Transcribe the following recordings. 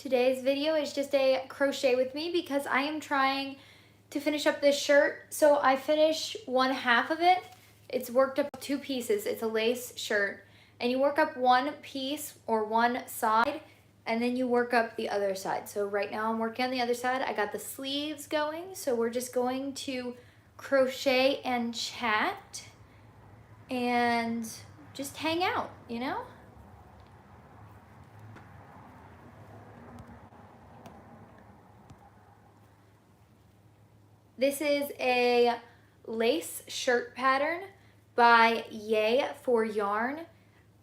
Today's video is just a crochet with me because I am trying to finish up this shirt. So I finished one half of it. It's worked up two pieces. It's a lace shirt. And you work up one piece or one side and then you work up the other side. So right now I'm working on the other side. I got the sleeves going. So we're just going to crochet and chat and just hang out, you know? This is a lace shirt pattern by Yay for Yarn.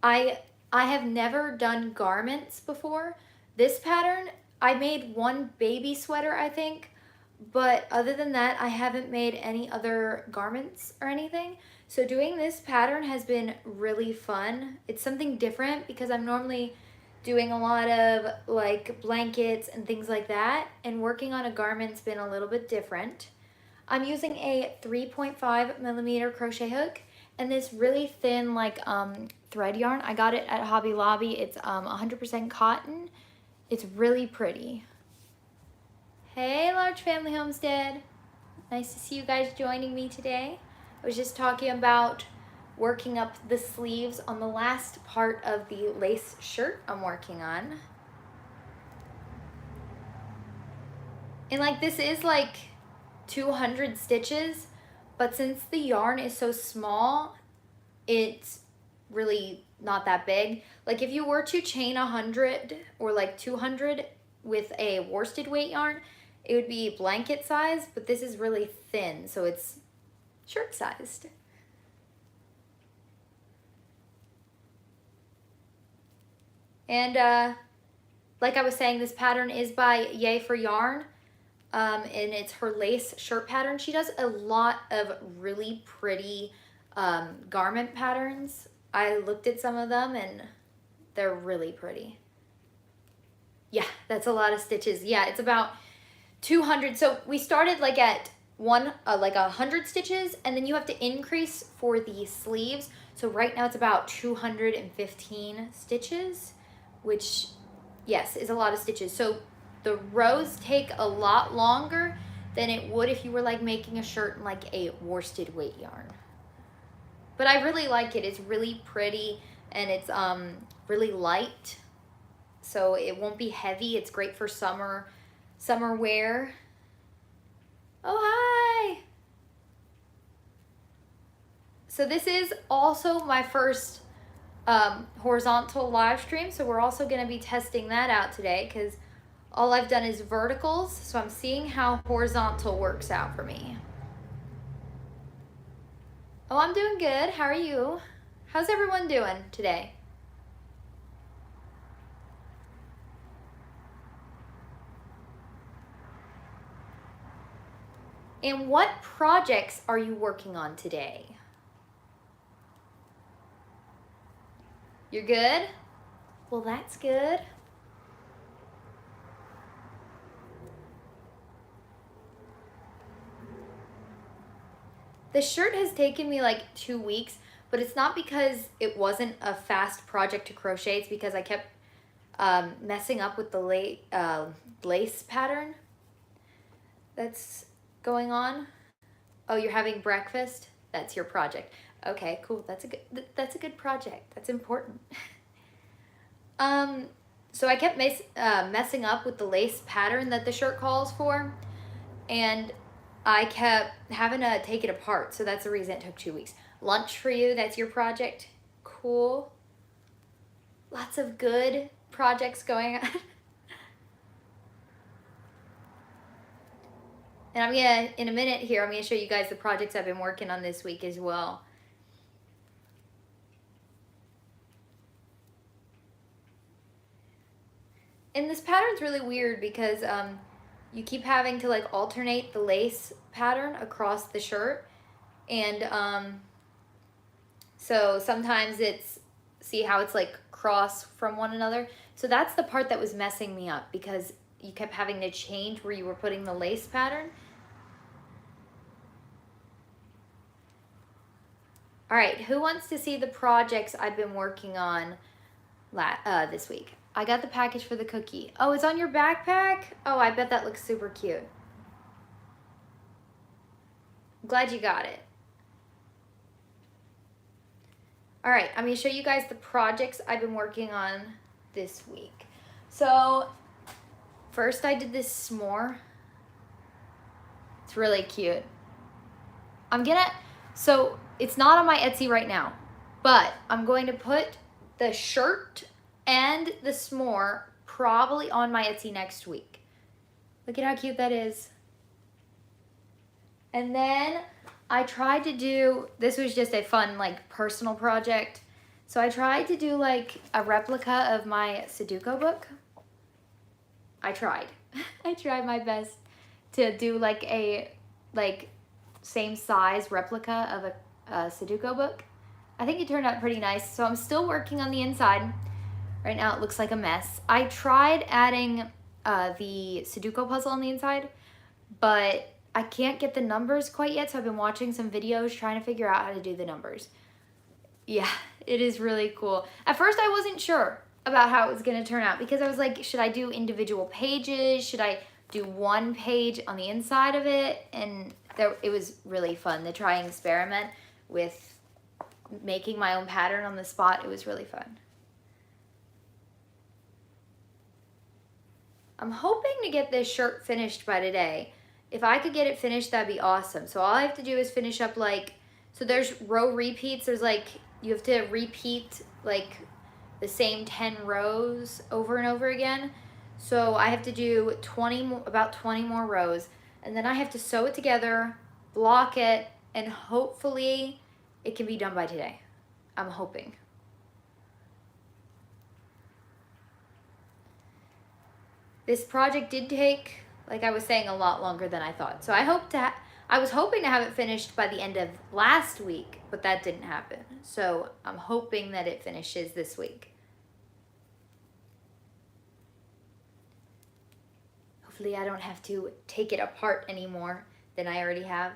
I have never done garments before. This pattern, I made one baby sweater, I think, but other than that, I haven't made any other garments or anything. So doing this pattern has been really fun. It's something different because I'm normally doing a lot of like blankets and things like that, and working on a garment's been a little bit different. I'm using a 3.5 millimeter crochet hook and this really thin like thread yarn. I got it at Hobby Lobby. It's 100% cotton. It's really pretty. Hey, Large Family Homestead. Nice to see you guys joining me today. I was just talking about working up the sleeves on the last part of the lace shirt I'm working on. And like this is like 200 stitches, but since the yarn is so small, it's really not that big. Like if you were to chain 100 or like 200 with a worsted weight yarn, it would be blanket size, but this is really thin, so it's shirt sized. And like I was saying, this pattern is by Yay for Yarn. And it's her lace shirt pattern. She does a lot of really pretty garment patterns. I looked at some of them and they're really pretty. Yeah, that's a lot of stitches. Yeah, it's about 200. So we started like at like 100 stitches, and then you have to increase for the sleeves. So right now it's about 215 stitches, which yes, is a lot of stitches. So the rows take a lot longer than it would if you were like making a shirt in like a worsted weight yarn. But I really like it. It's really pretty and it's really light, so it won't be heavy. It's great for summer wear. Oh, hi. So this is also my first horizontal live stream, so we're also going to be testing that out today because all I've done is verticals, so I'm seeing how horizontal works out for me. Oh, I'm doing good. How are you? How's everyone doing today? And what projects are you working on today? You're good? Well, that's good. The shirt has taken me like 2 weeks, but it's not because it wasn't a fast project to crochet. It's because I kept messing up with the lace pattern that's going on. Oh, you're having breakfast? That's your project. Okay, cool. That's a good project. That's important. So I kept messing up with the lace pattern that the shirt calls for, and I kept having to take it apart, so that's the reason it took 2 weeks. Lunch for you, that's your project. Cool. Lots of good projects going on. And I'm gonna, in a minute here, I'm gonna show you guys the projects I've been working on this week as well. And this pattern's really weird because you keep having to like alternate the lace pattern across the shirt, and so sometimes it's, see how it's like cross from one another? So that's the part that was messing me up because you kept having to change where you were putting the lace pattern. All right, who wants to see the projects I've been working on this week? I got the package for the cookie. Oh, it's on your backpack? Oh, I bet that looks super cute. I'm glad you got it. All right, I'm gonna show you guys the projects I've been working on this week. So, first I did this s'more. It's really cute. So it's not on my Etsy right now, but I'm going to put the shirt and the s'more probably on my Etsy next week. Look at how cute that is. And then I tried to do, this was just a fun like personal project. So I tried to do like a replica of my Sudoku book. I tried. I tried my best to do like a same size replica of a Sudoku book. I think it turned out pretty nice. So I'm still working on the inside. Right now it looks like a mess. I tried adding the Sudoku puzzle on the inside, but I can't get the numbers quite yet. So I've been watching some videos trying to figure out how to do the numbers. Yeah, it is really cool. At first I wasn't sure about how it was gonna turn out because I was like, should I do individual pages? Should I do one page on the inside of it? And it was really fun to try and experiment with making my own pattern on the spot. It was really fun. I'm hoping to get this shirt finished by today. If I could get it finished, that'd be awesome. So all I have to do is finish up so there's row repeats. There's you have to repeat the same 10 rows over and over again. So I have to do about 20 more rows, and then I have to sew it together, block it, and hopefully it can be done by today. I'm hoping. This project did take, like I was saying, a lot longer than I thought. So I was hoping to have it finished by the end of last week, but that didn't happen. So I'm hoping that it finishes this week. Hopefully I don't have to take it apart anymore than I already have.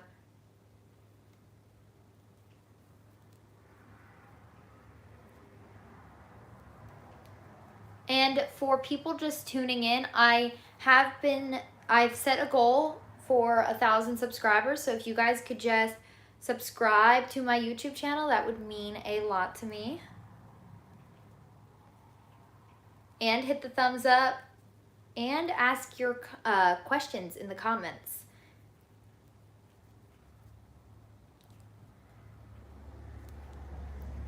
And for people just tuning in, I've set a goal for 1,000 subscribers. So if you guys could just subscribe to my YouTube channel, that would mean a lot to me. And hit the thumbs up and ask your questions in the comments.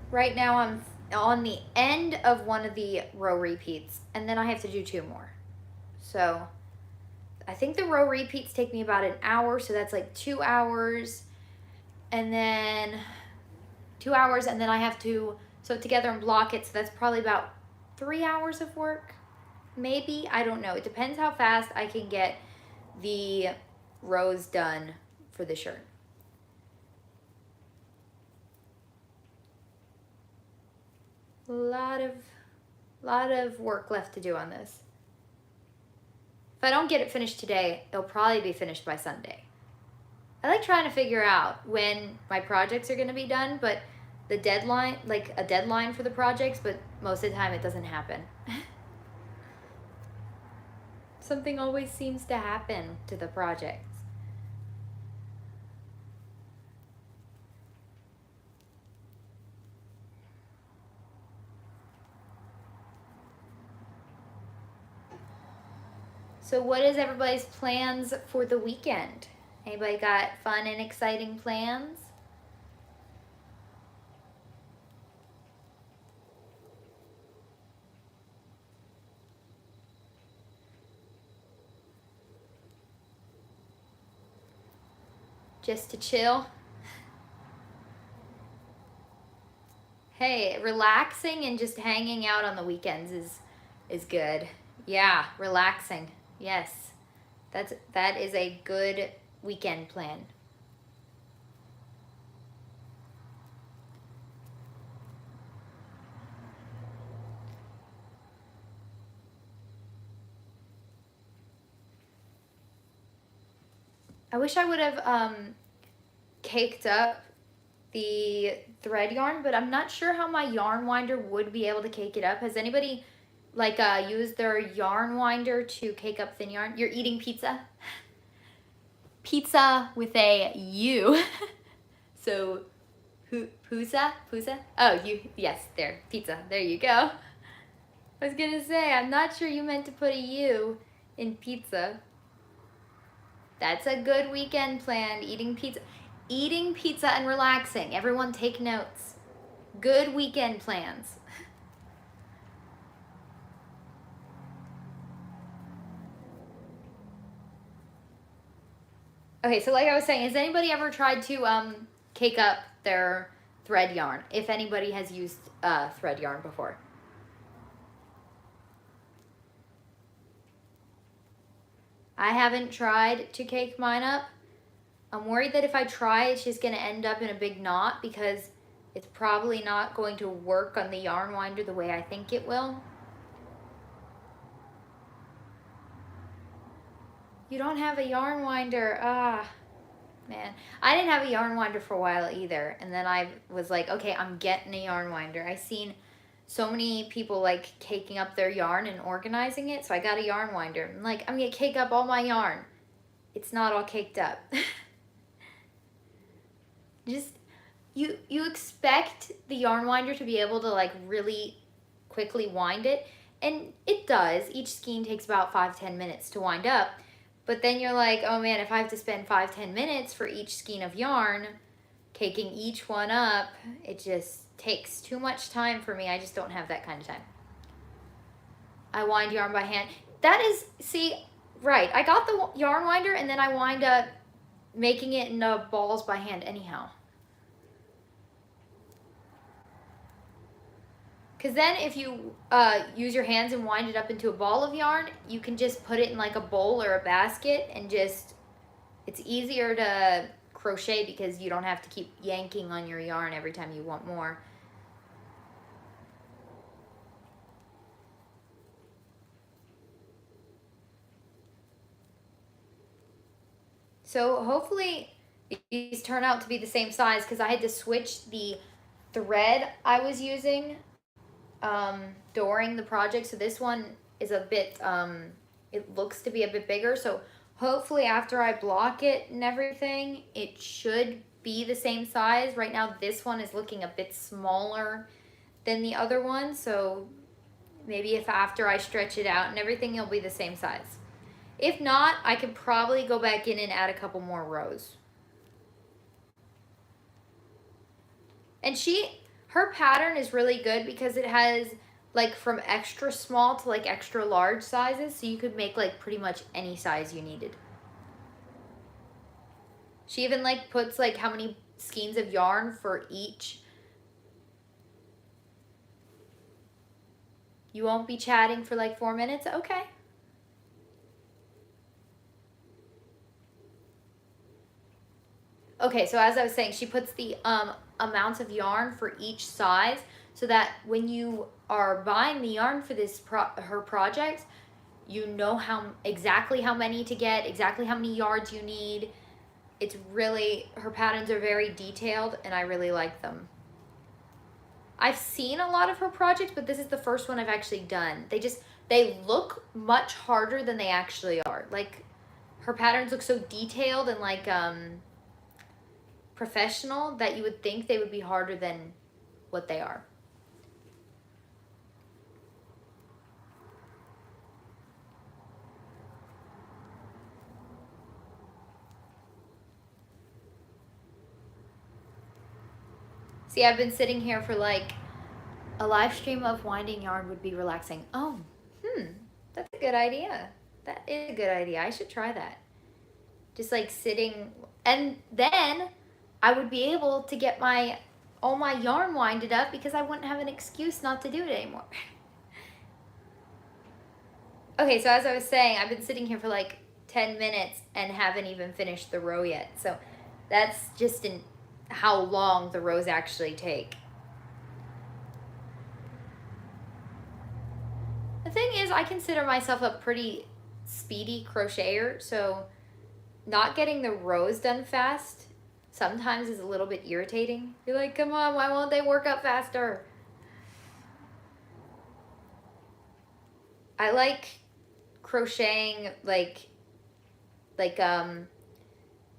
Right now I'm on the end of one of the row repeats, and then I have to do 2 more. So I think the row repeats take me about an hour, so that's like 2 hours, and then 2 hours, and then I have to sew it together and block it, so that's probably about 3 hours of work. Maybe, I don't know. It depends how fast I can get the rows done for the shirt. A lot of work left to do on this. If I don't get it finished today, it'll probably be finished by Sunday. I like trying to figure out when my projects are going to be done, but the deadline, a deadline for the projects, but most of the time it doesn't happen. Something always seems to happen to the projects. So what is everybody's plans for the weekend? Anybody got fun and exciting plans? Just to chill? Hey, relaxing and just hanging out on the weekends is good. Yeah, relaxing. Yes. That is a good weekend plan. I wish I would have caked up the thread yarn, but I'm not sure how my yarn winder would be able to cake it up. Has anybody like use their yarn winder to cake up thin yarn. You're eating pizza? Pizza with a U. So, Puzza? Oh, yes, there, pizza. There you go. I was gonna say, I'm not sure you meant to put a U in pizza. That's a good weekend plan, eating pizza. Eating pizza and relaxing. Everyone take notes. Good weekend plans. Okay, so like I was saying, has anybody ever tried to cake up their thread yarn? If anybody has used thread yarn before. I haven't tried to cake mine up. I'm worried that if I try, it's just gonna end up in a big knot because it's probably not going to work on the yarn winder the way I think it will. You don't have a yarn winder, ah. Man, I didn't have a yarn winder for a while either. And then I was like, okay, I'm getting a yarn winder. I seen so many people like caking up their yarn and organizing it. So I got a yarn winder. I'm like, I'm gonna cake up all my yarn. It's not all caked up. Just, you expect the yarn winder to be able to like really quickly wind it. And it does. Each skein takes about 5-10 minutes to wind up. But then you're like, oh man, if I have to spend 5-10 minutes for each skein of yarn, caking each one up, it just takes too much time for me. I just don't have that kind of time. I wind yarn by hand. That is, see, right. I got the yarn winder and then I wind up making it into balls by hand anyhow. Because then if you use your hands and wind it up into a ball of yarn, you can just put it in like a bowl or a basket and just, it's easier to crochet because you don't have to keep yanking on your yarn every time you want more. So hopefully these turn out to be the same size because I had to switch the thread I was using during the project. So this one is a bit, it looks to be a bit bigger. So hopefully after I block it and everything, it should be the same size. Right now this one is looking a bit smaller than the other one. So maybe if after I stretch it out and everything, it'll be the same size. If not, I could probably go back in and add a couple more rows. And her pattern is really good because it has like from extra small to like extra large sizes, so you could make like pretty much any size you needed. She even like puts like how many skeins of yarn for each. You won't be chatting for like 4 minutes? Okay. Okay, so as I was saying, she puts the amounts of yarn for each size so that when you are buying the yarn for this her project, you know exactly how many to get, exactly how many yards you need. It's really, her patterns are very detailed and I really like them. I've seen a lot of her projects, but this is the first one I've actually done. They look much harder than they actually are. Like, her patterns look so detailed and like professional that you would think they would be harder than what they are. See, I've been sitting here for like a live stream of winding yarn would be relaxing. Oh, that's a good idea. That is a good idea. I should try that. Just like sitting, and then I would be able to get all my yarn winded up because I wouldn't have an excuse not to do it anymore. Okay, so as I was saying, I've been sitting here for like 10 minutes and haven't even finished the row yet. So that's just in how long the rows actually take. The thing is, I consider myself a pretty speedy crocheter, so not getting the rows done fast sometimes is a little bit irritating. You're like, come on, why won't they work up faster? I like crocheting, like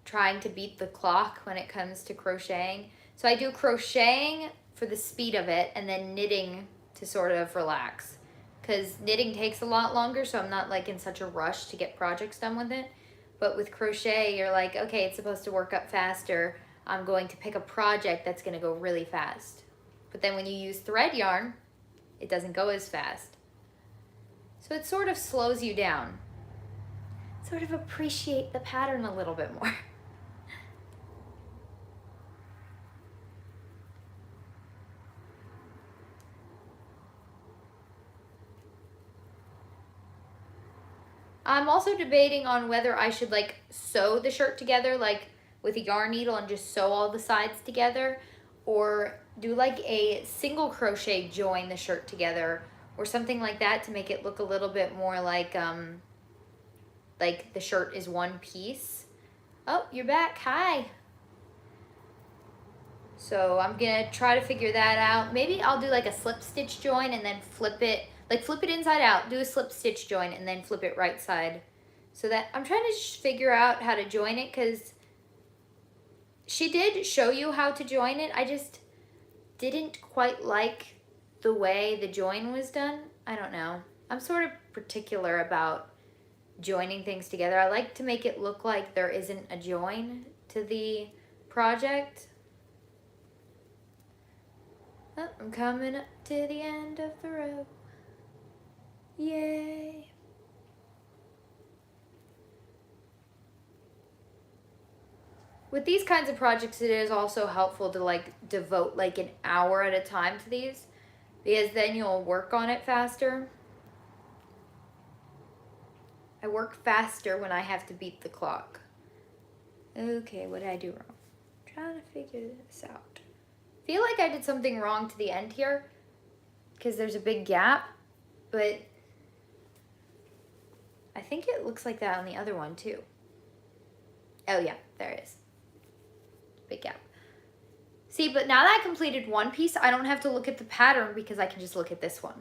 trying to beat the clock when it comes to crocheting. So I do crocheting for the speed of it, and then knitting to sort of relax. Because knitting takes a lot longer, so I'm not like in such a rush to get projects done with it. But with crochet, you're like, okay, it's supposed to work up faster. I'm going to pick a project that's going to go really fast. But then when you use thread yarn, it doesn't go as fast. So it sort of slows you down. Sort of appreciate the pattern a little bit more. I'm also debating on whether I should like sew the shirt together like with a yarn needle and just sew all the sides together, or do like a single crochet join the shirt together or something like that to make it look a little bit more like the shirt is one piece. Oh, you're back. Hi. So I'm gonna try to figure that out. Maybe I'll do like a slip stitch join and then flip it, like flip it inside out, do a slip stitch join and then flip it right side. So that I'm trying to just figure out how to join it, because she did show you how to join it. I just didn't quite like the way the join was done. I don't know. I'm sort of particular about joining things together. I like to make it look like there isn't a join to the project. Oh, I'm coming up to the end of the row. Yay. With these kinds of projects, it is also helpful to like devote like an hour at a time to these, because then you'll work on it faster. I work faster when I have to beat the clock. Okay, what did I do wrong? I'm trying to figure this out. I feel like I did something wrong to the end here because there's a big gap, but I think it looks like that on the other one too. Oh yeah, there it is. Big gap. See, but now that I completed one piece, I don't have to look at the pattern because I can just look at this one.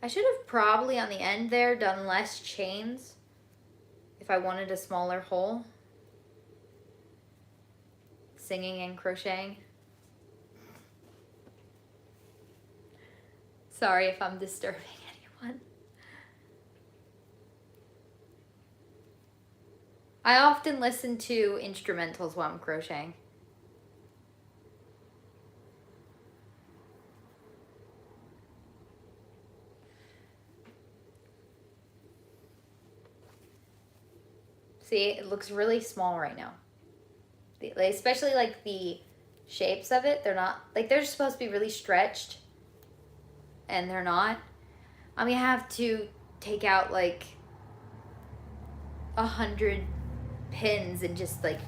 I should have probably on the end there done less chains if I wanted a smaller hole. Singing and crocheting. Sorry if I'm disturbing anyone. I often listen to instrumentals while I'm crocheting. See, it looks really small right now. Especially like the shapes of it, they're not, like they're supposed to be really stretched and they're not. I'm gonna have to take out like 100 pins and just like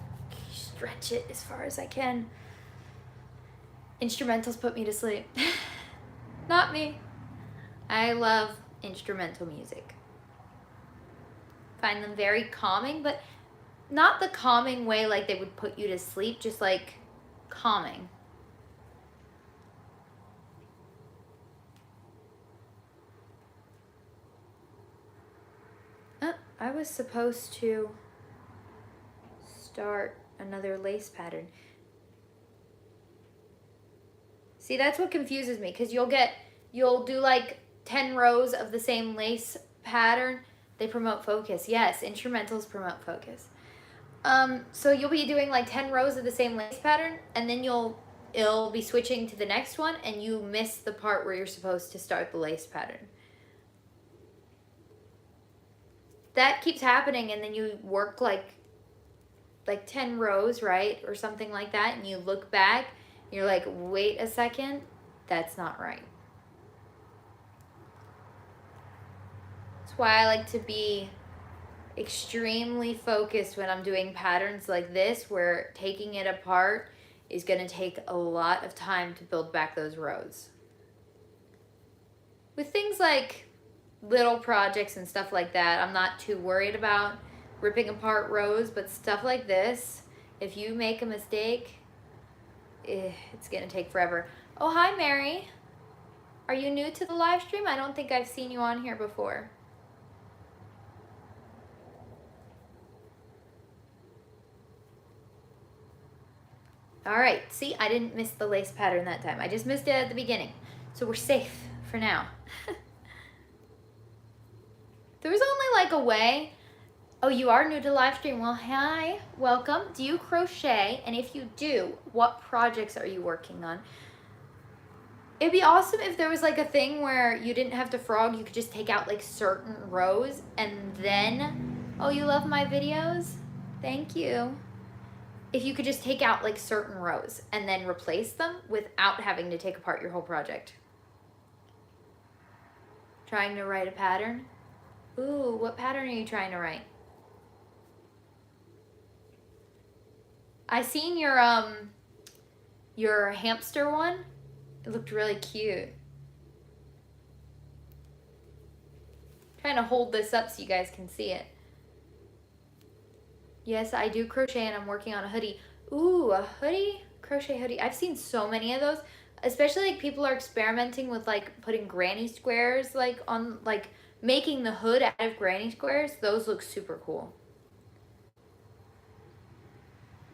stretch it as far as I can. Instrumentals put me to sleep. Not me. I love instrumental music. Find them very calming, but not the calming way like they would put you to sleep, just like calming. I was supposed to start another lace pattern. See, that's what confuses me, because you'll do like 10 rows of the same lace pattern. They promote focus. Yes, instrumentals promote focus. So you'll be doing like 10 rows of the same lace pattern, and then it'll be switching to the next one, and you miss the part where you're supposed to start the lace pattern. That keeps happening, and then you work like 10 rows, right? Or something like that, and you look back, and you're like, wait a second, that's not right. That's why I like to be extremely focused when I'm doing patterns like this, where taking it apart is going to take a lot of time to build back those rows. With things like little projects and stuff like that, I'm not too worried about ripping apart rows, but stuff like this, if you make a mistake, it's going to take forever. Oh, hi, Mary. Are you new to the live stream? I don't think I've seen you on here before. All right, see, I didn't miss the lace pattern that time. I just missed it at the beginning. So we're safe for now. There was only like a way. Oh, you are new to live stream. Well, hi, welcome. Do you crochet? And if you do, what projects are you working on? It'd be awesome if there was like a thing where you didn't have to frog, you could just take out like certain rows and then, oh, you love my videos? Thank you. If you could just take out like certain rows and then replace them without having to take apart your whole project. Trying to write a pattern? Ooh, what pattern are you trying to write? I seen your hamster one. It looked really cute. Trying to hold this up so you guys can see it. Yes, I do crochet and I'm working on a hoodie. Ooh, a hoodie? Crochet hoodie. I've seen so many of those. Especially like people are experimenting with like putting granny squares like on like making the hood out of granny squares. Those look super cool.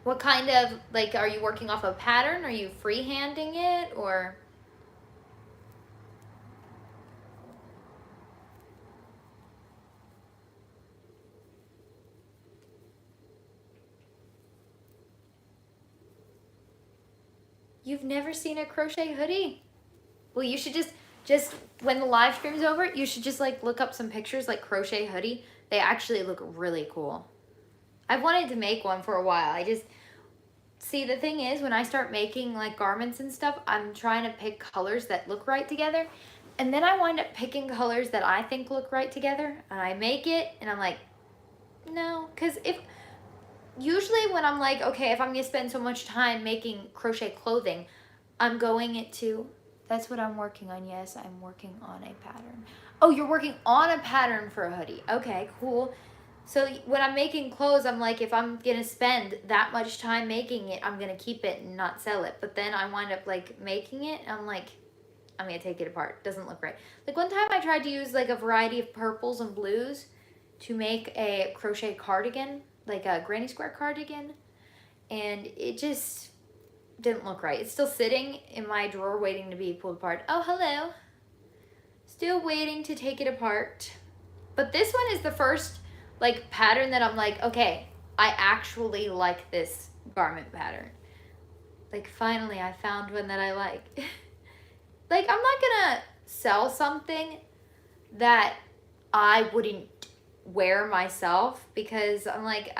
What kind of, like, are you working off a pattern? Are you freehanding it or? You've never seen a crochet hoodie? Well, you should just when the live stream's over, you should just like look up some pictures like crochet hoodie. They actually look really cool. I've wanted to make one for a while. See, the thing is, when I start making like garments and stuff, I'm trying to pick colors that look right together. And then I wind up picking colors that I think look right together. And I make it and I'm like, no. Because usually when I'm like, okay, if I'm going to spend so much time making crochet clothing, I'm going to, that's what I'm working on. Yes, I'm working on a pattern. Oh, you're working on a pattern for a hoodie. Okay, cool. So when I'm making clothes, I'm like, if I'm going to spend that much time making it, I'm going to keep it and not sell it. But then I wind up like making it. And I'm like, I'm going to take it apart. It doesn't look right. Like one time I tried to use like a variety of purples and blues to make a crochet cardigan, like a granny square cardigan. And it just didn't look right. It's still sitting in my drawer waiting to be pulled apart. Oh, hello. Still waiting to take it apart. But this one is the first like pattern that I'm like, okay, I actually like this garment pattern. Like finally I found one that I like. Like I'm not gonna sell something that I wouldn't wear myself because I'm like,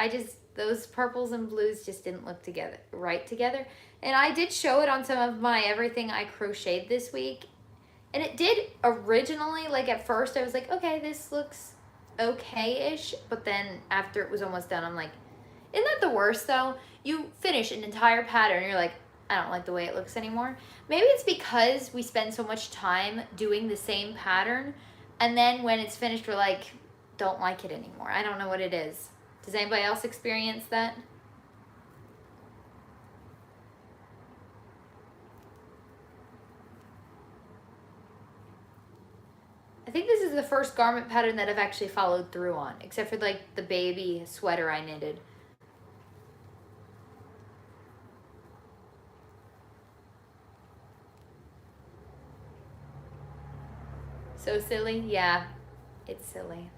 those purples and blues just didn't look right together. And I did show it on some of my everything I crocheted this week. And it did originally, like at first I was like, okay, this looks okay-ish. But then after it was almost done, I'm like, isn't that the worst though? You finish an entire pattern, you're like, I don't like the way it looks anymore. Maybe it's because we spend so much time doing the same pattern. And then when it's finished, we're like, don't like it anymore. I don't know what it is. Does anybody else experience that? I think this is the first garment pattern that I've actually followed through on, except for like the baby sweater I knitted. So silly? Yeah, it's silly.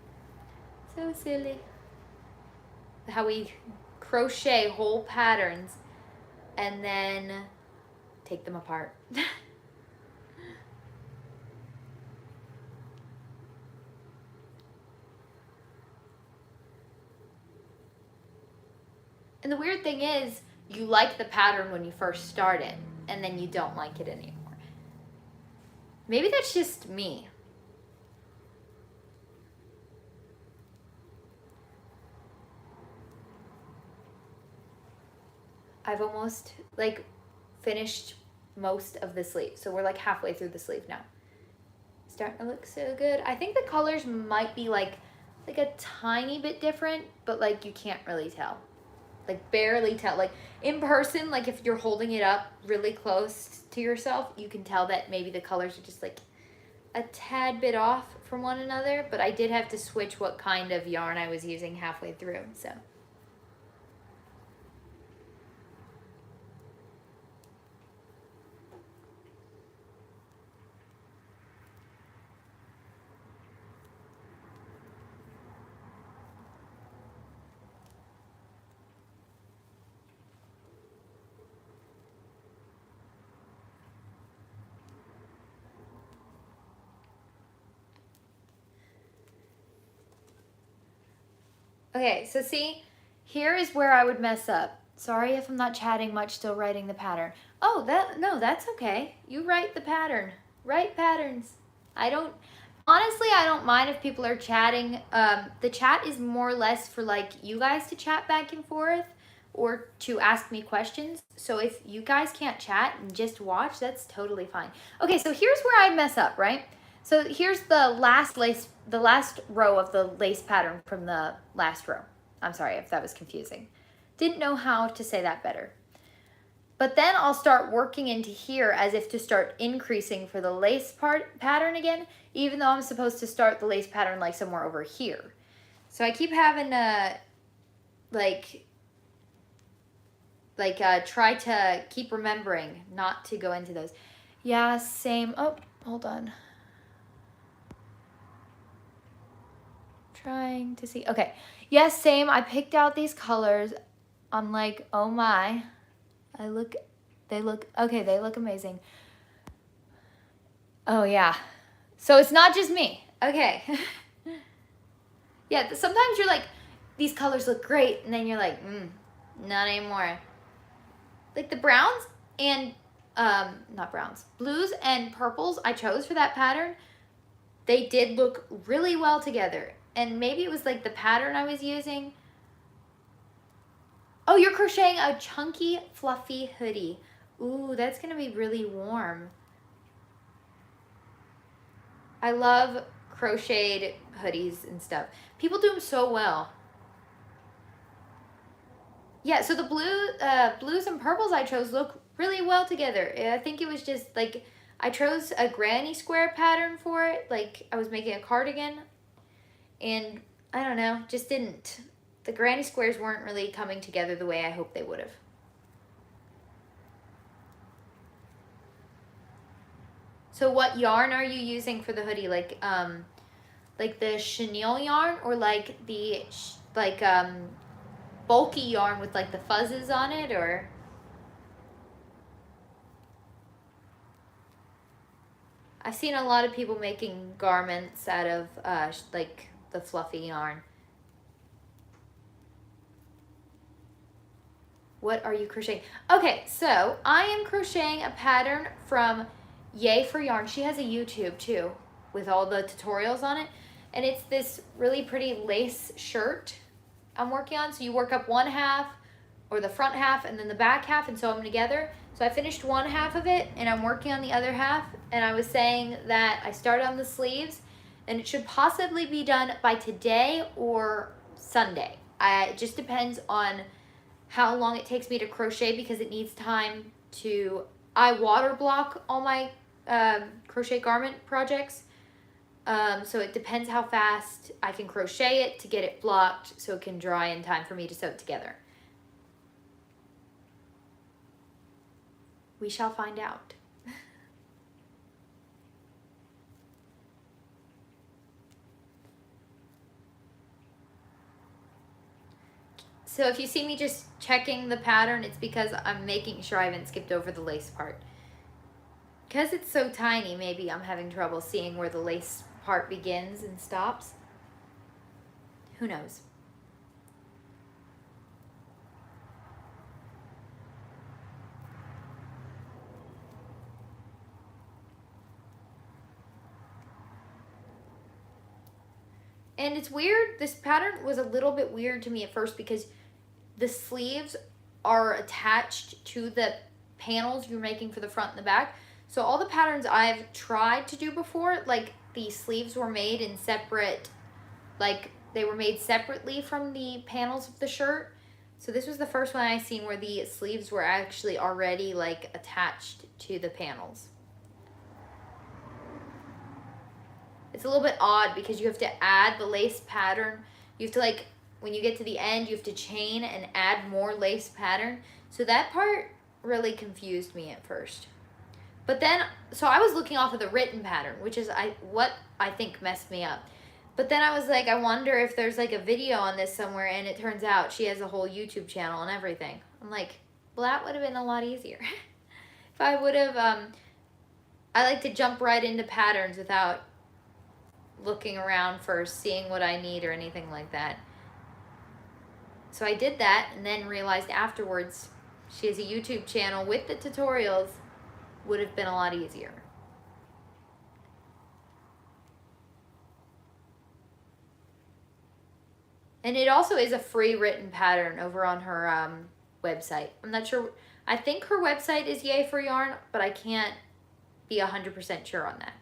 So silly. How we crochet whole patterns and then take them apart. And the weird thing is, you like the pattern when you first start it, and then you don't like it anymore. Maybe that's just me. I've almost like finished most of the sleeve. So we're like halfway through the sleeve now. Starting to look so good. I think the colors might be like a tiny bit different, but like you can't really tell. like barely tell. Like in person, like if you're holding it up really close to yourself, you can tell that maybe the colors are just like a tad bit off from one another, but I did have to switch what kind of yarn I was using halfway through, so. Okay, so see, here is where I would mess up. Sorry if I'm not chatting much, still writing the pattern. Oh, no, that's okay. You write the pattern. Write patterns. Honestly, I don't mind if people are chatting. The chat is more or less for like you guys to chat back and forth or to ask me questions. So if you guys can't chat and just watch, that's totally fine. Okay, so here's where I mess up, right? So here's the last row of the lace pattern from the last row. I'm sorry if that was confusing. Didn't know how to say that better. But then I'll start working into here as if to start increasing for the lace pattern again, even though I'm supposed to start the lace pattern like somewhere over here. So I keep having to try to keep remembering not to go into those. Yeah, same. Oh, hold on. Trying to see. Okay. Yes, same. I picked out these colors. I'm like, oh my. They look amazing. Oh yeah. So it's not just me. Okay. Yeah, sometimes you're like, these colors look great, and then you're like, not anymore. Like the browns and, not browns, blues and purples I chose for that pattern, they did look really well together. And maybe it was like the pattern I was using. Oh, you're crocheting a chunky, fluffy hoodie. Ooh, that's gonna be really warm. I love crocheted hoodies and stuff. People do them so well. Yeah, so the blues and purples I chose look really well together. I think it was just like, I chose a granny square pattern for it. Like I was making a cardigan and I don't know, just didn't. The granny squares weren't really coming together the way I hoped they would have. So what yarn are you using for the hoodie? Like the chenille yarn or like the bulky yarn with like the fuzzes on it, or? I've seen a lot of people making garments out of like the fluffy yarn. What are you crocheting? Okay, so I am crocheting a pattern from Yay for Yarn. She has a YouTube too with all the tutorials on it. And it's this really pretty lace shirt I'm working on. So you work up one half or the front half and then the back half and sew them together. So I finished one half of it and I'm working on the other half. And I was saying that I started on the sleeves and it should possibly be done by today or Sunday. It just depends on how long it takes me to crochet because it needs time to, I water block all my crochet garment projects. So it depends how fast I can crochet it to get it blocked so it can dry in time for me to sew it together. We shall find out. So if you see me just checking the pattern, it's because I'm making sure I haven't skipped over the lace part. Because it's so tiny, maybe I'm having trouble seeing where the lace part begins and stops. Who knows? And it's weird, this pattern was a little bit weird to me at first because the sleeves are attached to the panels you're making for the front and the back. So all the patterns I've tried to do before, like the sleeves were made in separate, like they were made separately from the panels of the shirt. So this was the first one I seen where the sleeves were actually already like attached to the panels. It's a little bit odd because you have to add the lace pattern. You have to like, when you get to the end, you have to chain and add more lace pattern. So that part really confused me at first. But then, so I was looking off of the written pattern, which is what I think messed me up. But then I was like, I wonder if there's like a video on this somewhere, and it turns out she has a whole YouTube channel and everything. I'm like, well, that would have been a lot easier. If I would have, I like to jump right into patterns without looking around for seeing what I need or anything like that. So I did that and then realized afterwards she has a YouTube channel with the tutorials. Would have been a lot easier. And it also is a free written pattern over on her website. I'm not sure. I think her website is Yay for Yarn, but I can't be 100% sure on that.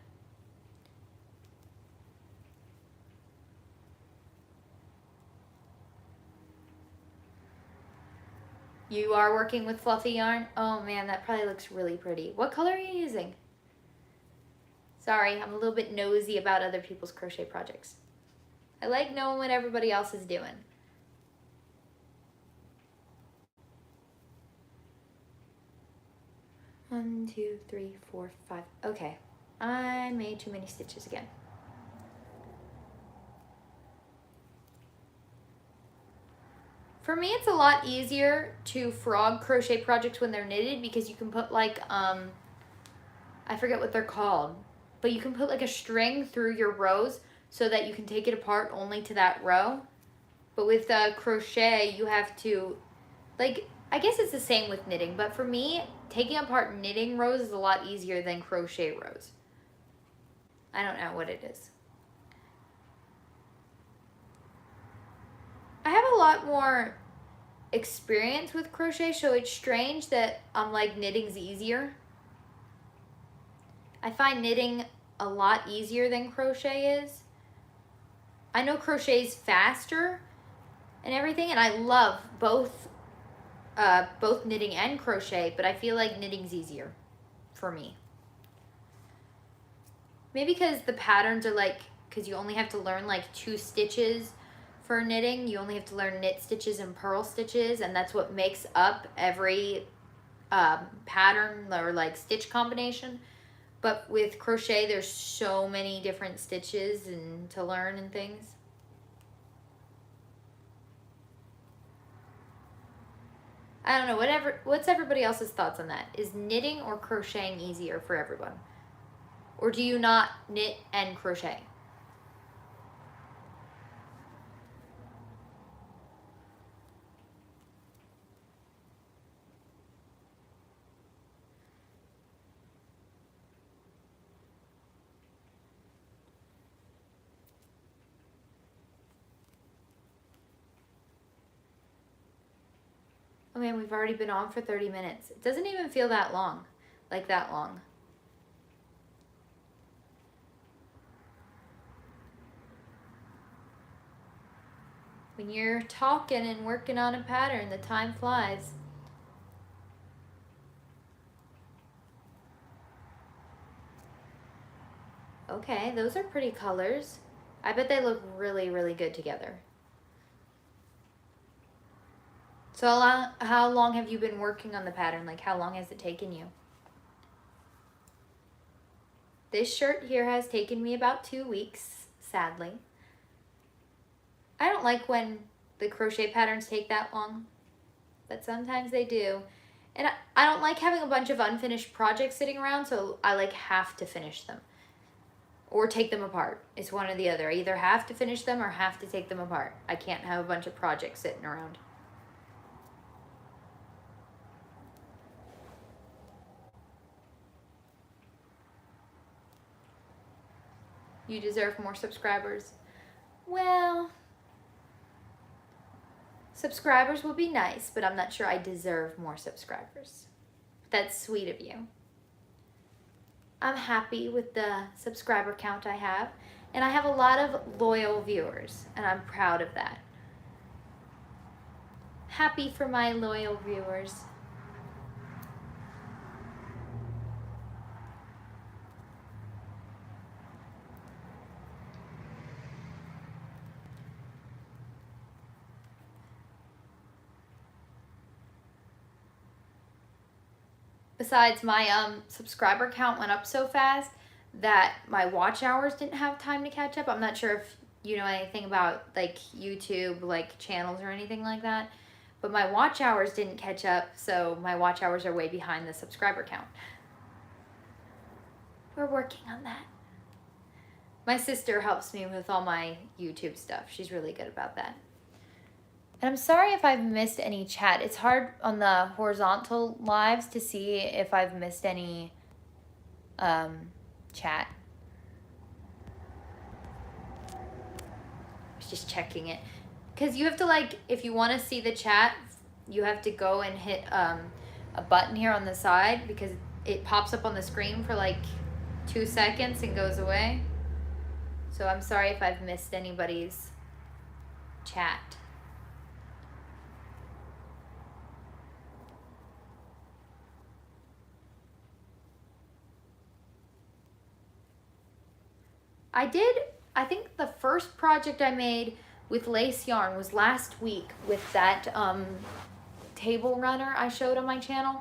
You are working with fluffy yarn? Oh man, that probably looks really pretty. What color are you using? Sorry, I'm a little bit nosy about other people's crochet projects. I like knowing what everybody else is doing. One, two, three, four, five. Okay, I made too many stitches again. For me, it's a lot easier to frog crochet projects when they're knitted because you can put like, I forget what they're called, but you can put like a string through your rows so that you can take it apart only to that row. But with crochet, you have to, like, I guess it's the same with knitting, but for me, taking apart knitting rows is a lot easier than crochet rows. I don't know what it is. I have a lot more experience with crochet, so it's strange that I'm like knitting's easier. I find knitting a lot easier than crochet is. I know crochet's faster and everything, and I love both knitting and crochet, but I feel like knitting's easier for me. Maybe because the patterns are like, because you only have to learn like 2 stitches for knitting. You only have to learn knit stitches and purl stitches, and that's what makes up every pattern or like stitch combination. But with crochet, there's so many different stitches and to learn and things. I don't know, what's everybody else's thoughts on that? Is knitting or crocheting easier for everyone? Or do you not knit and crochet? Oh man, we've already been on for 30 minutes. It doesn't even feel that long, like that long. When you're talking and working on a pattern, the time flies. Okay, those are pretty colors. I bet they look really, really good together. So how long have you been working on the pattern? Like, how long has it taken you? This shirt here has taken me about 2 weeks, sadly. I don't like when the crochet patterns take that long, but sometimes they do. And I don't like having a bunch of unfinished projects sitting around, so I like have to finish them. Or take them apart. It's one or the other. I either have to finish them or have to take them apart. I can't have a bunch of projects sitting around. You deserve more subscribers. Well, subscribers would be nice, but I'm not sure I deserve more subscribers. That's sweet of you. I'm happy with the subscriber count I have, and I have a lot of loyal viewers, and I'm proud of that. happy for my loyal viewers. Besides, my subscriber count went up so fast that my watch hours didn't have time to catch up. I'm not sure if you know anything about like YouTube, like channels or anything like that, but my watch hours didn't catch up, so my watch hours are way behind the subscriber count. We're working on that. My sister helps me with all my YouTube stuff. She's really good about that. And I'm sorry if I've missed any chat. It's hard on the horizontal lives to see if I've missed any chat. I was just checking it. Because you have to, like, if you want to see the chat, you have to go and hit a button here on the side because it pops up on the screen for like 2 seconds and goes away. So I'm sorry if I've missed anybody's chat. I think the first project I made with lace yarn was last week with that table runner I showed on my channel.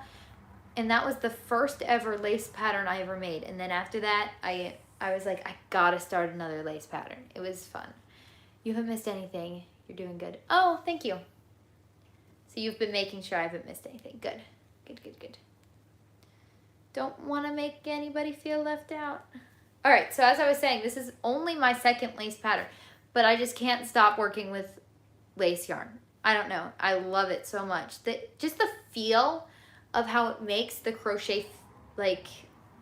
And that was the first ever lace pattern I ever made. And then after that, I was like, I gotta start another lace pattern. It was fun. You haven't missed anything. You're doing good. Oh, thank you. So you've been making sure I haven't missed anything. Good. Good, good, good. Don't want to make anybody feel left out. All right, so as I was saying, this is only my second lace pattern, but I just can't stop working with lace yarn. I don't know. I love it so much. Just the feel of how it makes the crochet, like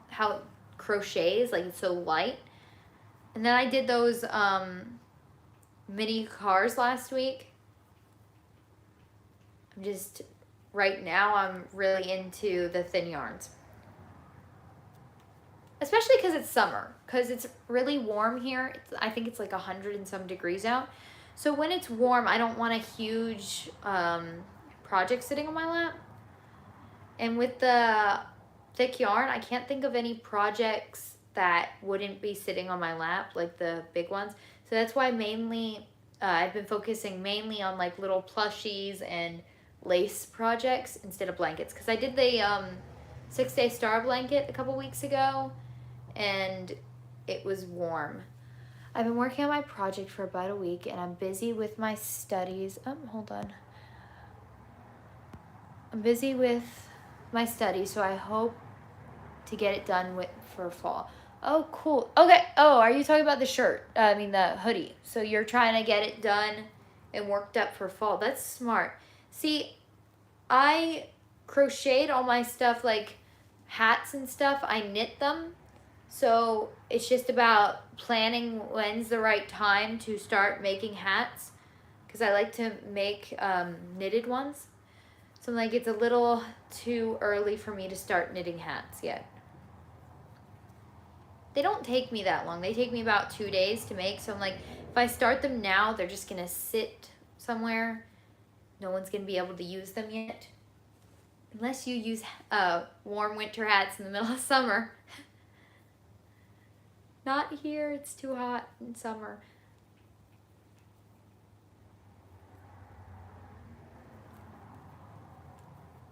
how it crochets, like it's so light. And then I did those mini cars last week. Right now I'm really into the thin yarns. Especially because it's summer, because it's really warm here. I think it's like 100 and some degrees out. So when it's warm, I don't want a huge project sitting on my lap. And with the thick yarn, I can't think of any projects that wouldn't be sitting on my lap, like the big ones. So that's why mainly, I've been focusing mainly on like little plushies and lace projects instead of blankets. Because I did the 6-day star blanket a couple weeks ago, and it was warm. I've been working on my project for about a week, and I'm busy with my studies. Hold on. I'm busy with my studies, so I hope to get it done for fall. Oh, cool. Okay. Oh, are you talking about the shirt? The hoodie. So you're trying to get it done and worked up for fall. That's smart. See, I crocheted all my stuff, like hats and stuff. I knit them. So it's just about planning when's the right time to start making hats, because I like to make knitted ones. So I'm like, it's a little too early for me to start knitting hats yet. They don't take me that long. They take me about 2 days to make. So I'm like, if I start them now, they're just going to sit somewhere. No one's going to be able to use them yet. Unless you use warm winter hats in the middle of summer. Not here, it's too hot in summer.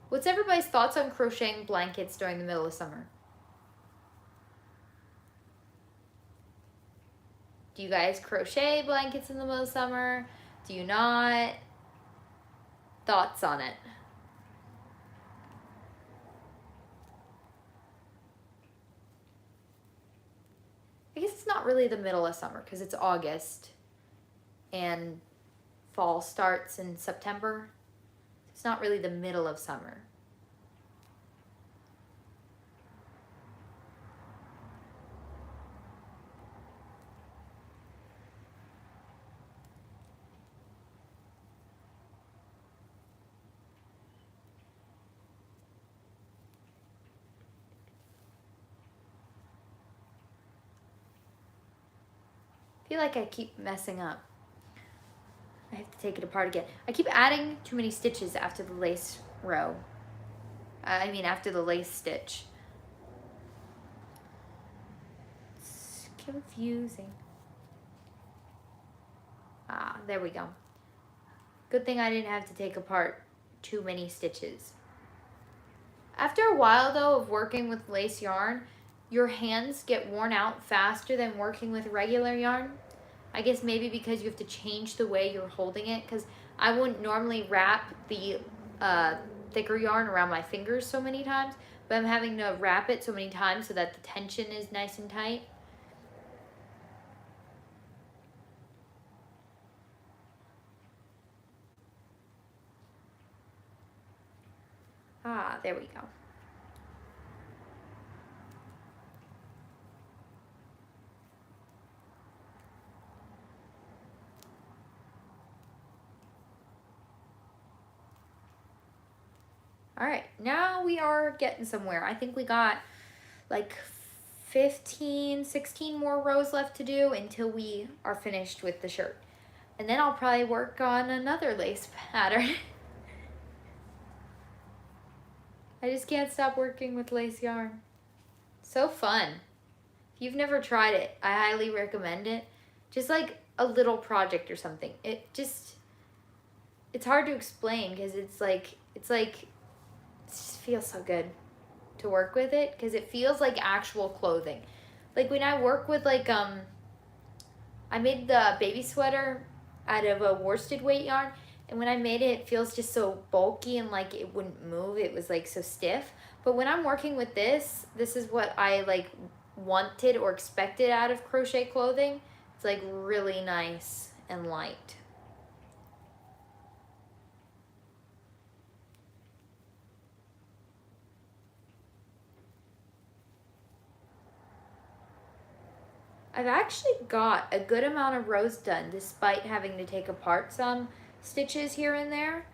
What's everybody's thoughts on crocheting blankets during the middle of summer? Do you guys crochet blankets in the middle of summer? Do you not? Thoughts on it? I guess it's not really the middle of summer because it's August and fall starts in September. It's not really the middle of summer. I feel like I keep messing up. I have to take it apart again. I keep adding too many stitches after the lace row. I mean after the lace stitch. It's confusing. Ah, there we go. Good thing I didn't have to take apart too many stitches. After a while though of working with lace yarn, your hands get worn out faster than working with regular yarn. I guess maybe because you have to change the way you're holding it, because I wouldn't normally wrap the thicker yarn around my fingers so many times, but I'm having to wrap it so many times so that the tension is nice and tight. Ah, there we go. All right, now we are getting somewhere. I think we got like 15, 16 more rows left to do until we are finished with the shirt. And then I'll probably work on another lace pattern. I just can't stop working with lace yarn. So fun. If you've never tried it, I highly recommend it. Just like a little project or something. It's hard to explain because it just feels so good to work with it because it feels like actual clothing. Like when I work with I made the baby sweater out of a worsted weight yarn, and when I made it, it feels just so bulky and like it wouldn't move. It was like so stiff. But when I'm working with this is what I like wanted or expected out of crochet clothing. It's like really nice and light. I've actually got a good amount of rows done despite having to take apart some stitches here and there.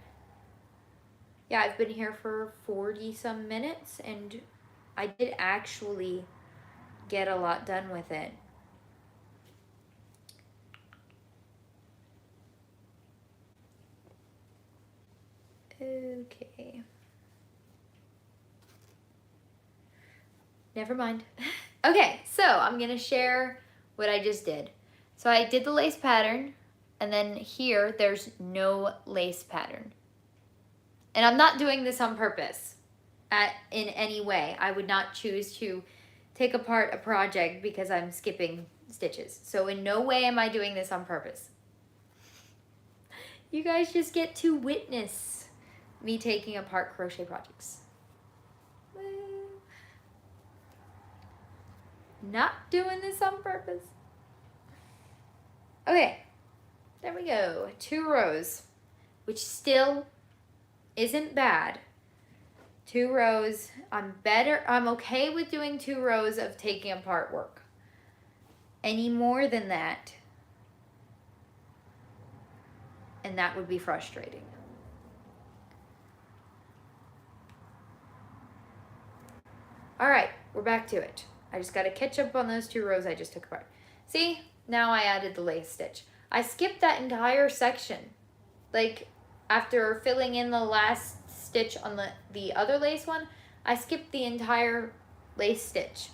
Yeah, I've been here for 40 some minutes and I did actually get a lot done with it. Okay. Never mind. Okay, so I'm gonna share what I just did. So I did the lace pattern, and then here there's no lace pattern. And I'm not doing this on purpose in any way. I would not choose to take apart a project because I'm skipping stitches. So in no way am I doing this on purpose. You guys just get to witness me taking apart crochet projects. Not doing this on purpose. Okay, there we go. 2 rows, which still isn't bad. 2 rows. I'm okay with doing 2 rows of taking apart work. Any more than that, and that would be frustrating. All right, we're back to it. I just got to catch up on those 2 rows I just took apart. See, now I added the lace stitch. I skipped that entire section. Like, after filling in the last stitch on the other lace one, I skipped the entire lace stitch.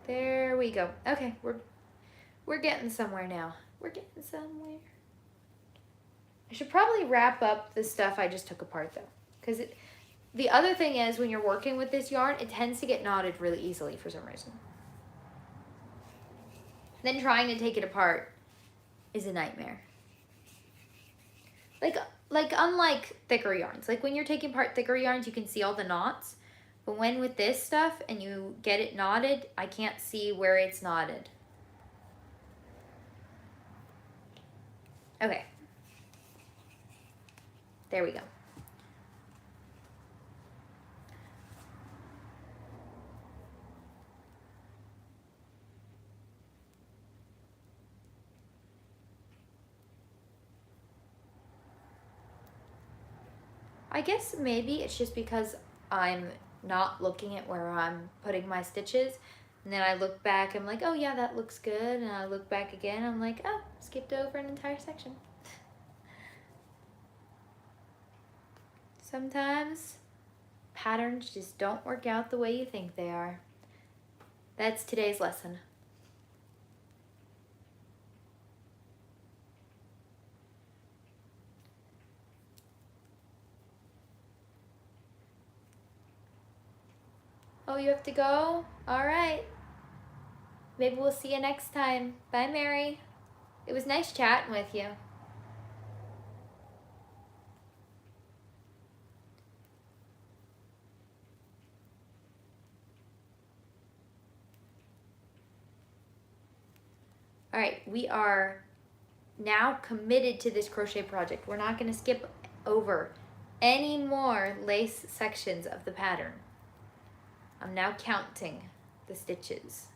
There we go. Okay, we're getting somewhere now. We're getting somewhere. I should probably wrap up the stuff I just took apart though, because the other thing is when you're working with this yarn, it tends to get knotted really easily for some reason. Then trying to take it apart is a nightmare. Like unlike thicker yarns, like when you're taking apart thicker yarns, you can see all the knots. But when with this stuff and you get it knotted, I can't see where it's knotted. Okay. There we go. I guess maybe it's just because I'm not looking at where I'm putting my stitches. And then I look back, I'm like, oh yeah, that looks good. And I look back again, I'm like, oh, skipped over an entire section. Sometimes patterns just don't work out the way you think they are. That's today's lesson. Oh, you have to go? All right. Maybe we'll see you next time. Bye, Mary. It was nice chatting with you. All right, we are now committed to this crochet project. We're not going to skip over any more lace sections of the pattern. I'm now counting the stitches.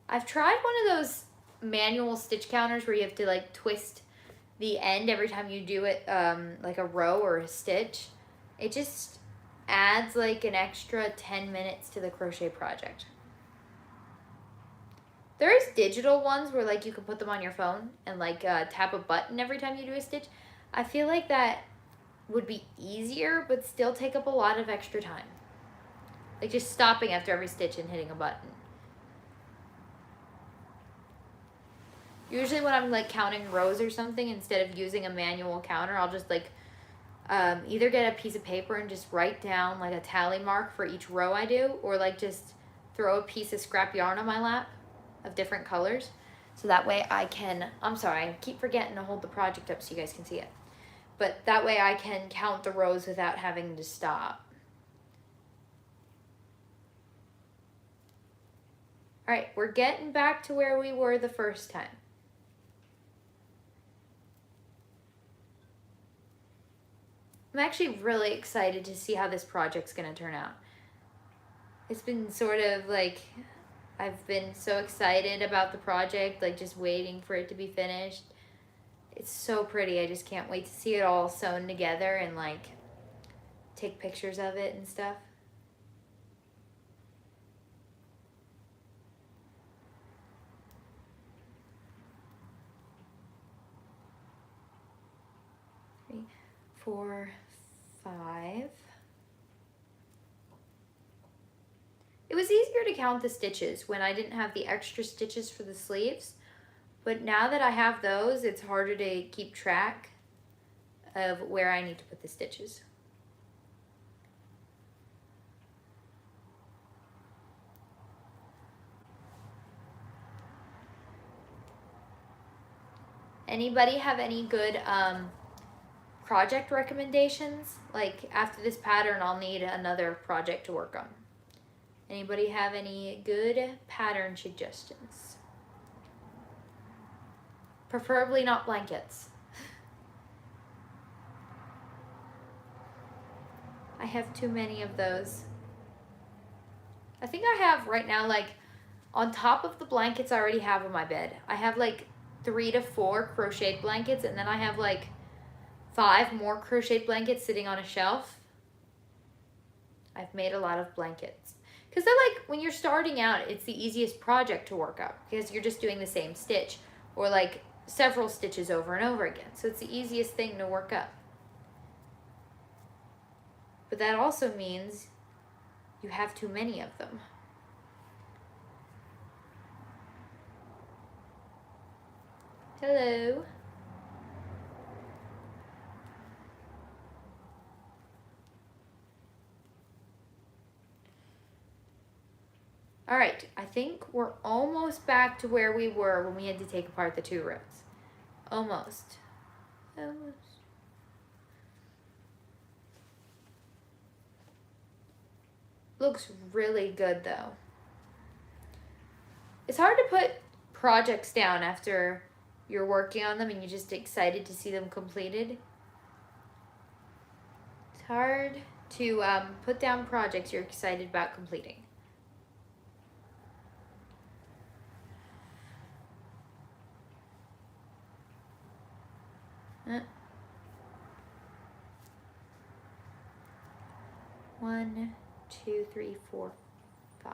I've tried one of those manual stitch counters where you have to like twist the end every time you do it, like a row or a stitch. It just adds like an extra 10 minutes to the crochet project. There is digital ones where like you can put them on your phone and like tap a button every time you do a stitch. I feel like that would be easier but still take up a lot of extra time. Like just stopping after every stitch and hitting a button. Usually when I'm like counting rows or something, instead of using a manual counter, I'll just like either get a piece of paper and just write down like a tally mark for each row I do, or like just throw a piece of scrap yarn on my lap of different colors. So that way I can, I'm sorry, I keep forgetting to hold the project up so you guys can see it. But that way I can count the rows without having to stop. All right, we're getting back to where we were the first time. I'm actually really excited to see how this project's gonna turn out. It's been sort of like, I've been so excited about the project, like just waiting for it to be finished. It's so pretty. I just can't wait to see it all sewn together and like take pictures of it and stuff. Three, 4, 5. It was easier to count the stitches when I didn't have the extra stitches for the sleeves, but now that I have those, it's harder to keep track of where I need to put the stitches. Anybody have any good project recommendations? Like after this pattern, I'll need another project to work on. Anybody have any good pattern suggestions? Preferably not blankets. I have too many of those. I think I have right now, like on top of the blankets I already have on my bed, I have like 3 to 4 crocheted blankets, and then I have like 5 more crocheted blankets sitting on a shelf. I've made a lot of blankets. Because they're like, when you're starting out, it's the easiest project to work up because you're just doing the same stitch or like several stitches over and over again. So it's the easiest thing to work up. But that also means you have too many of them. Hello. All right, I think we're almost back to where we were when we had to take apart the 2 rows. Almost. Almost. Looks really good though. It's hard to put projects down after you're working on them and you're just excited to see them completed. It's hard to put down projects you're excited about completing. 1, 2, 3, 4, 5.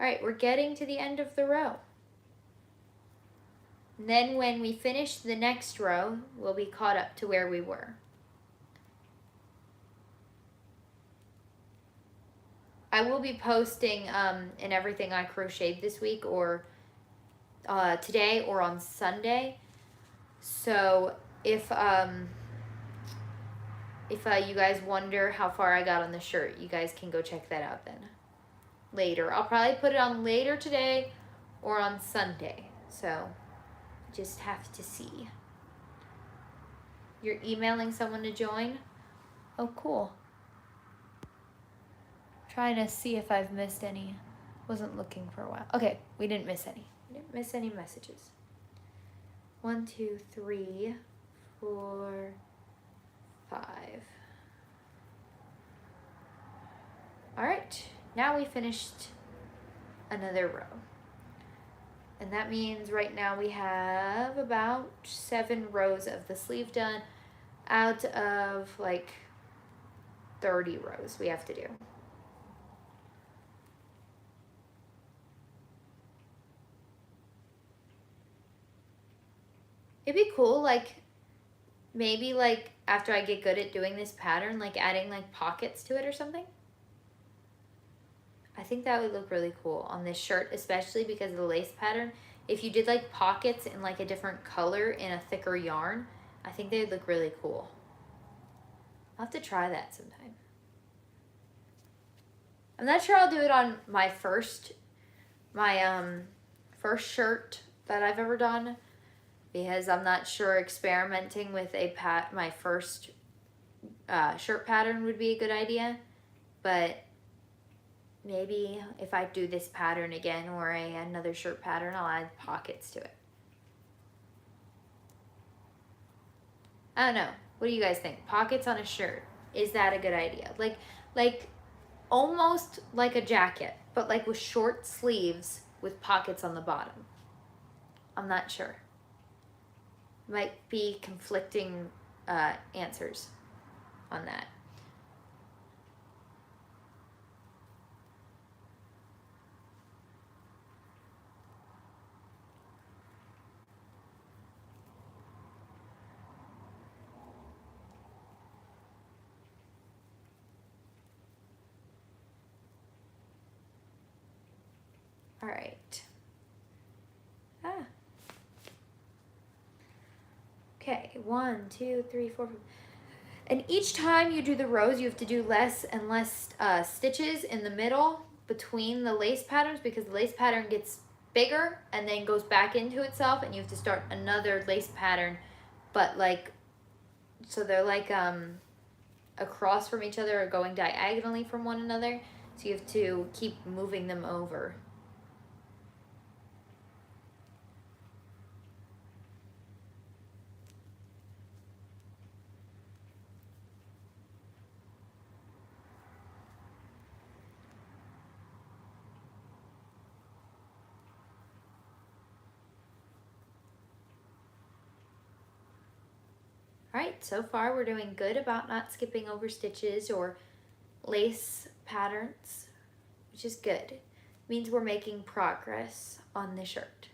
All right, we're getting to the end of the row. And then when we finish the next row, we'll be caught up to where we were. I will be posting in everything I crocheted this week, or today or on Sunday. So if you guys wonder how far I got on the shirt, you guys can go check that out then. Later. I'll probably put it on later today or on Sunday. So just have to see. You're emailing someone to join? Oh, cool. Trying to see if I've missed any. Wasn't looking for a while. Okay, we didn't miss any. We didn't miss any messages. 1, 2, 3, 4, 5. All right, now we finished another row. And that means right now we have about 7 rows of the sleeve done out of like 30 rows we have to do. It'd be cool, like, maybe, like, after I get good at doing this pattern, like, adding, like, pockets to it or something. I think that would look really cool on this shirt, especially because of the lace pattern. If you did, like, pockets in, like, a different color in a thicker yarn, I think they would look really cool. I'll have to try that sometime. I'm not sure I'll do it on my first shirt that I've ever done, because I'm not sure experimenting with my first shirt pattern would be a good idea. But maybe if I do this pattern again or another shirt pattern, I'll add pockets to it. I don't know. What do you guys think? Pockets on a shirt. Is that a good idea? Like almost like a jacket, but like with short sleeves with pockets on the bottom. I'm not sure. Might be conflicting answers on that. All right. Okay, 1, 2, 3, 4. And each time you do the rows, you have to do less and less stitches in the middle between the lace patterns, because the lace pattern gets bigger and then goes back into itself, and you have to start another lace pattern, but like, so they're like across from each other or going diagonally from one another. So you have to keep moving them over. All right, so far we're doing good about not skipping over stitches or lace patterns, which is good. It means we're making progress on the shirt.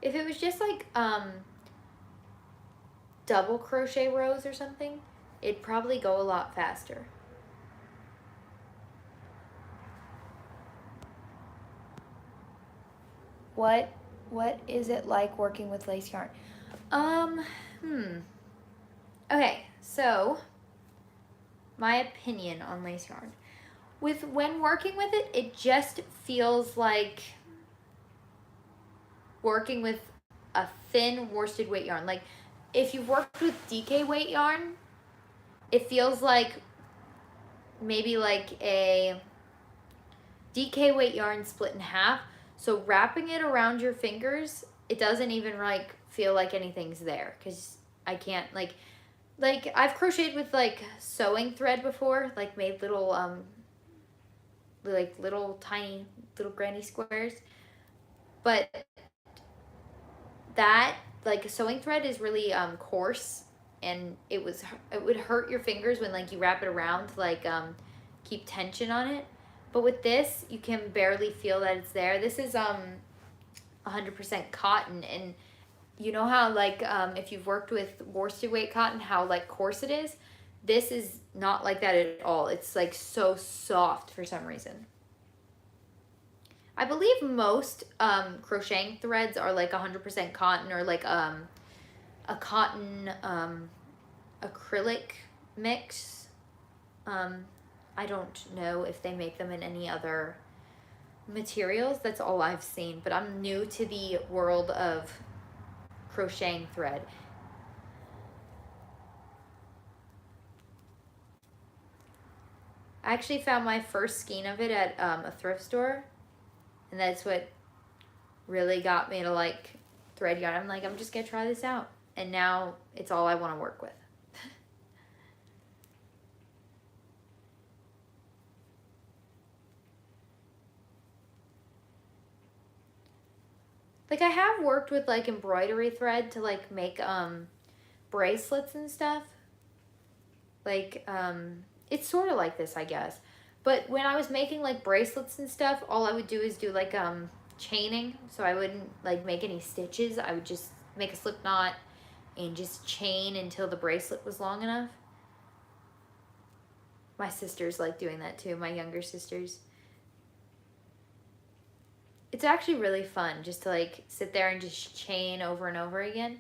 If it was just like double crochet rows or something, it'd probably go a lot faster. What is it like working with lace yarn? Okay, so my opinion on lace yarn. When working with it, it just feels like working with a thin worsted weight yarn. Like if you've worked with DK weight yarn, it feels like maybe like a DK weight yarn split in half. So wrapping it around your fingers, it doesn't even like feel like anything's there, because I can't, like, like I've crocheted with like sewing thread before, like made little like little tiny little granny squares, but that like sewing thread is really coarse, and it would hurt your fingers when like you wrap it around to like keep tension on it. But with this, you can barely feel that it's there. This is 100% cotton, and you know how like if you've worked with worsted weight cotton, how like coarse it is. This is not like that at all. It's like so soft for some reason. I believe most crocheting threads are like 100% cotton, or like a cotton acrylic mix. I don't know if they make them in any other materials. That's all I've seen, but I'm new to the world of crocheting thread. I actually found my first skein of it at a thrift store, and that's what really got me to like thread yarn. I'm like, I'm just gonna try this out, and now it's all I want to work with. Like I have worked with like embroidery thread to like make bracelets and stuff. Like it's sort of like this, I guess. But when I was making like bracelets and stuff, all I would do is do like chaining. So I wouldn't like make any stitches. I would just make a slip knot and just chain until the bracelet was long enough. My sisters like doing that too, my younger sisters. It's actually really fun just to like sit there and just chain over and over again.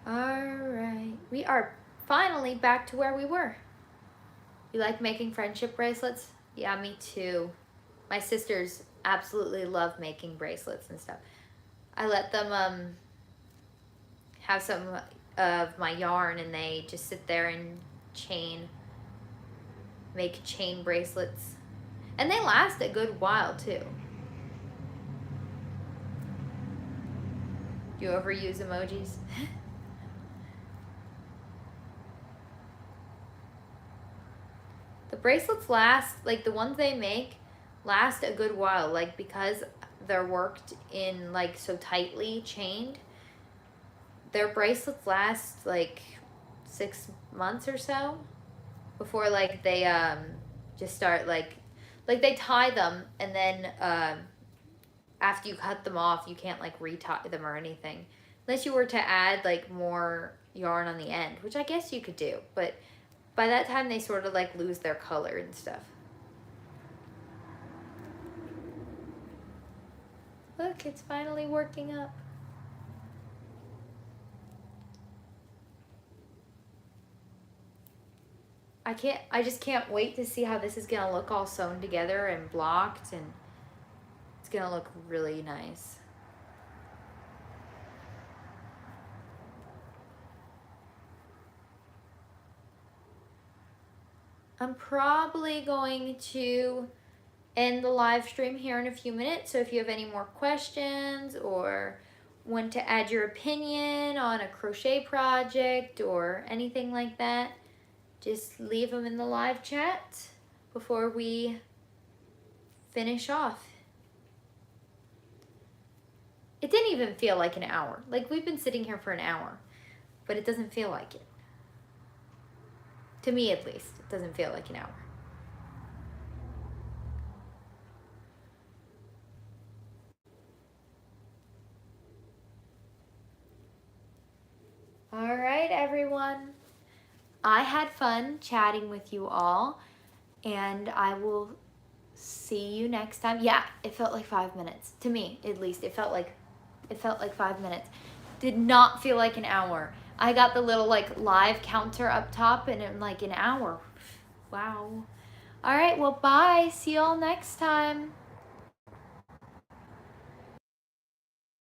All right, we are finally back to where we were. You like making friendship bracelets? Yeah, me too. My sisters absolutely love making bracelets and stuff. I let them have some of my yarn, and they just sit there and make chain bracelets. And they last a good while too. Do you ever use emojis? The bracelets last, like the ones they make, last a good while, like because they're worked in like so tightly chained. Their bracelets last like 6 months or so before like they just start like they tie them, and then after you cut them off, you can't like retie them or anything unless you were to add like more yarn on the end, which I guess you could do, but by that time they sort of like lose their color and stuff. Look, it's finally working up. I just can't wait to see how this is gonna look all sewn together and blocked, and it's gonna look really nice. I'm probably going to end the live stream here in a few minutes, so if you have any more questions or want to add your opinion on a crochet project or anything like that, just leave them in the live chat before we finish off. It didn't even feel like an hour. Like we've been sitting here for an hour, but it doesn't feel like it. To me at least, it doesn't feel like an hour. All right, everyone. I had fun chatting with you all, and I will see you next time. Yeah, it felt like 5 minutes. To me, at least, it felt like 5 minutes. Did not feel like an hour. I got the little like live counter up top, and in like an hour. Wow. All right, well, bye. See you all next time.